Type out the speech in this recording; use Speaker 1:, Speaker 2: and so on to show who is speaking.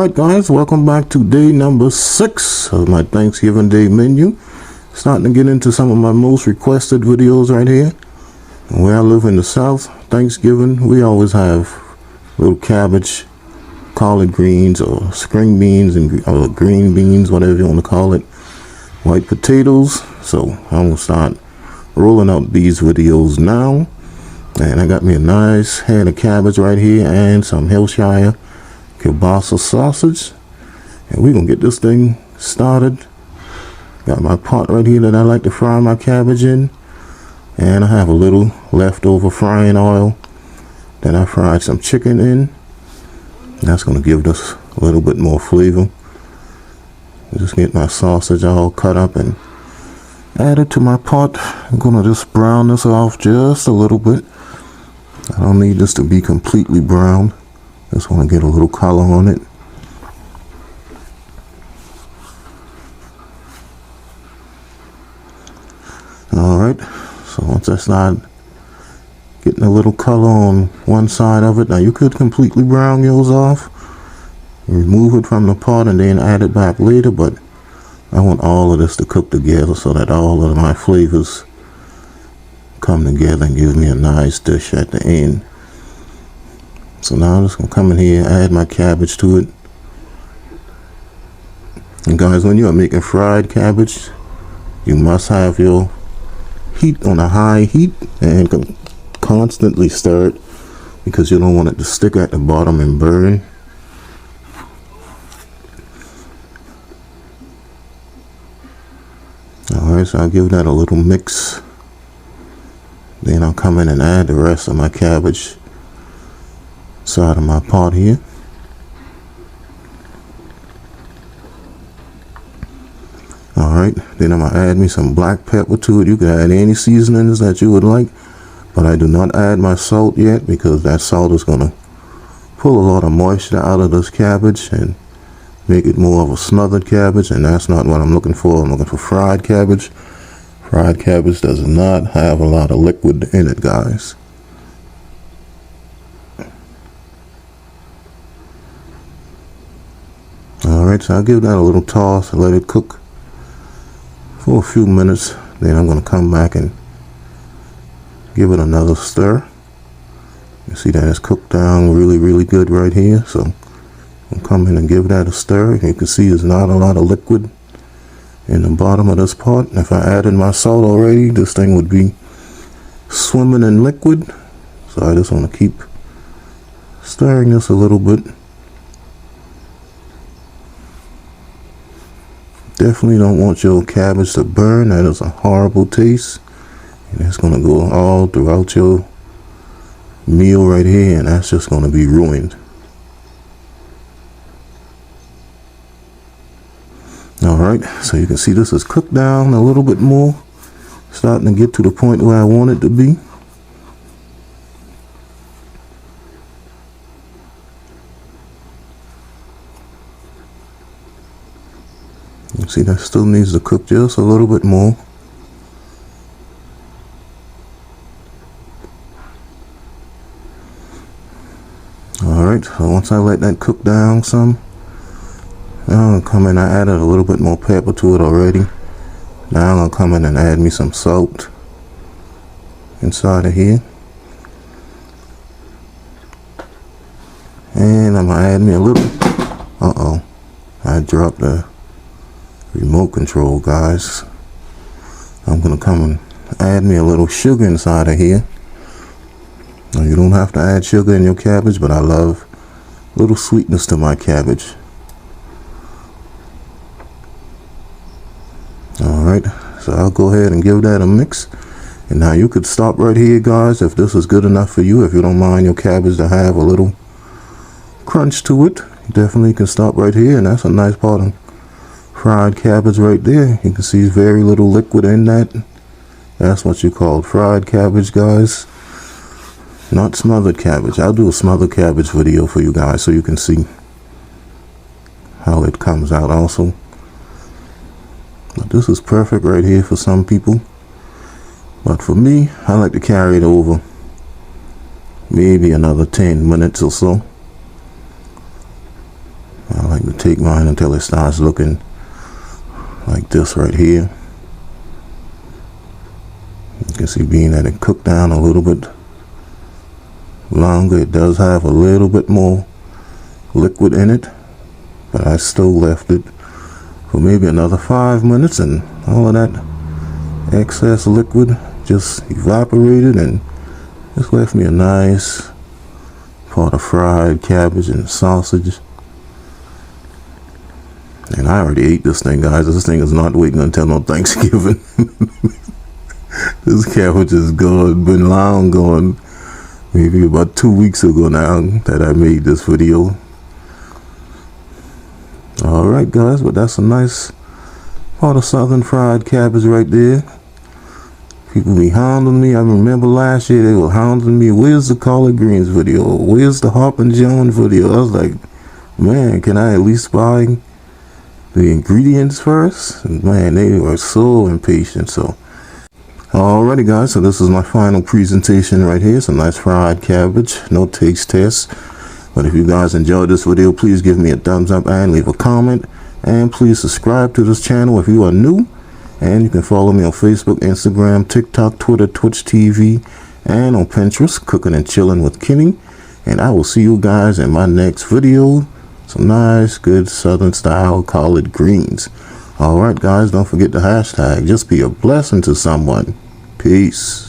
Speaker 1: Alright guys, welcome back to day number 6 of my Thanksgiving Day menu. Starting to get into some of my most requested videos right here. Where I live in the South, Thanksgiving, we always have little cabbage, collard greens, or string beans, or green beans, whatever you want to call it. White potatoes. So I'm going to start rolling out these videos now. And I got me a nice head of cabbage right here and some Hillshire kielbasa sausage, and we're gonna get this thing started. Got my pot right here that I like to fry my cabbage in, and I have a little leftover frying oil that I fried some chicken in. That's gonna give this a little bit more flavor. Just get my sausage all cut up and add it to my pot. I'm gonna just brown this off just a little bit. I don't need this to be completely brown. Just want to get a little color on it. Alright, so once I start getting a little color on one side of it, now you could completely brown yours off, remove it from the pot and then add it back later, but I want all of this to cook together so that all of my flavors come together and give me a nice dish at the end. So now I'm just going to come in here, add my cabbage to it. And guys, when you are making fried cabbage, you must have your heat on a high heat and constantly stir it, because you don't want it to stick at the bottom and burn. Alright, so I'll give that a little mix. Then I'll come in and add the rest of my cabbage side of my pot here. Alright, then I'm going to add me some black pepper to it. You can add any seasonings that you would like, but I do not add my salt yet, because that salt is going to pull a lot of moisture out of this cabbage and make it more of a smothered cabbage, and that's not what I'm looking for. I'm looking for fried cabbage. Fried cabbage does not have a lot of liquid in it, guys. Alright, so I'll give that a little toss and let it cook for a few minutes. Then I'm going to come back and give it another stir. You see that it's cooked down really good right here. So I'll come in and give that a stir. You can see there's not a lot of liquid in the bottom of this pot. If I added my salt already, this thing would be swimming in liquid. So I just want to keep stirring this a little bit. Definitely don't want your cabbage to burn. That is a horrible taste, and it's going to go all throughout your meal right here, and that's just going to be ruined. Alright, so you can see this is cooked down a little bit more, starting to get to the point where I want it to be. You see that still needs to cook just a little bit more. Alright, so once I let that cook down some, now I'm going to come in. I added a little bit more pepper to it already. Now I'm going to come in and add me some salt inside of here. And I'm going to add me a little, I dropped the remote control, guys. I'm going to come and add me a little sugar inside of here. Now, you don't have to add sugar in your cabbage, but I love a little sweetness to my cabbage. Alright, so I'll go ahead and give that a mix. And now you could stop right here, guys, if this is good enough for you. If you don't mind your cabbage to have a little crunch to it, you definitely can stop right here. And that's a nice part of fried cabbage right there. You can see very little liquid in that. That's what you call fried cabbage, guys. Not smothered cabbage. I'll do a smothered cabbage video for you guys so you can see how it comes out also. But this is perfect right here for some people. But for me, I like to carry it over maybe another 10 minutes or so. I like to take mine until it starts looking like this right here. You can see, being that it cooked down a little bit longer, it does have a little bit more liquid in it, but I still left it for maybe another 5 minutes, and all of that excess liquid just evaporated and just left me a nice pot of fried cabbage and sausage. And I already ate this thing, guys. This thing is not waiting until no Thanksgiving. This cabbage is gone, been long gone. Maybe about 2 weeks ago now that I made this video. Alright guys, but that's a nice pot of southern fried cabbage right there. People be hounding me. I remember last year they were hounding me, where's the collard greens video? Where's the Hop and Joan video? I was like, man, can I at least buy the ingredients first? And man, they were so impatient. So alrighty guys, so this is my final presentation right here. Some nice fried cabbage, no taste test. But if you guys enjoyed this video, please give me a thumbs up and leave a comment. And please subscribe to this channel if you are new. And you can follow me on Facebook, Instagram, TikTok, Twitter, Twitch TV, and on Pinterest, Cooking and Chilling with Kenny. And I will see you guys in my next video. Some nice, good Southern style collard greens. Alright guys, don't forget the hashtag. Just be a blessing to someone. Peace.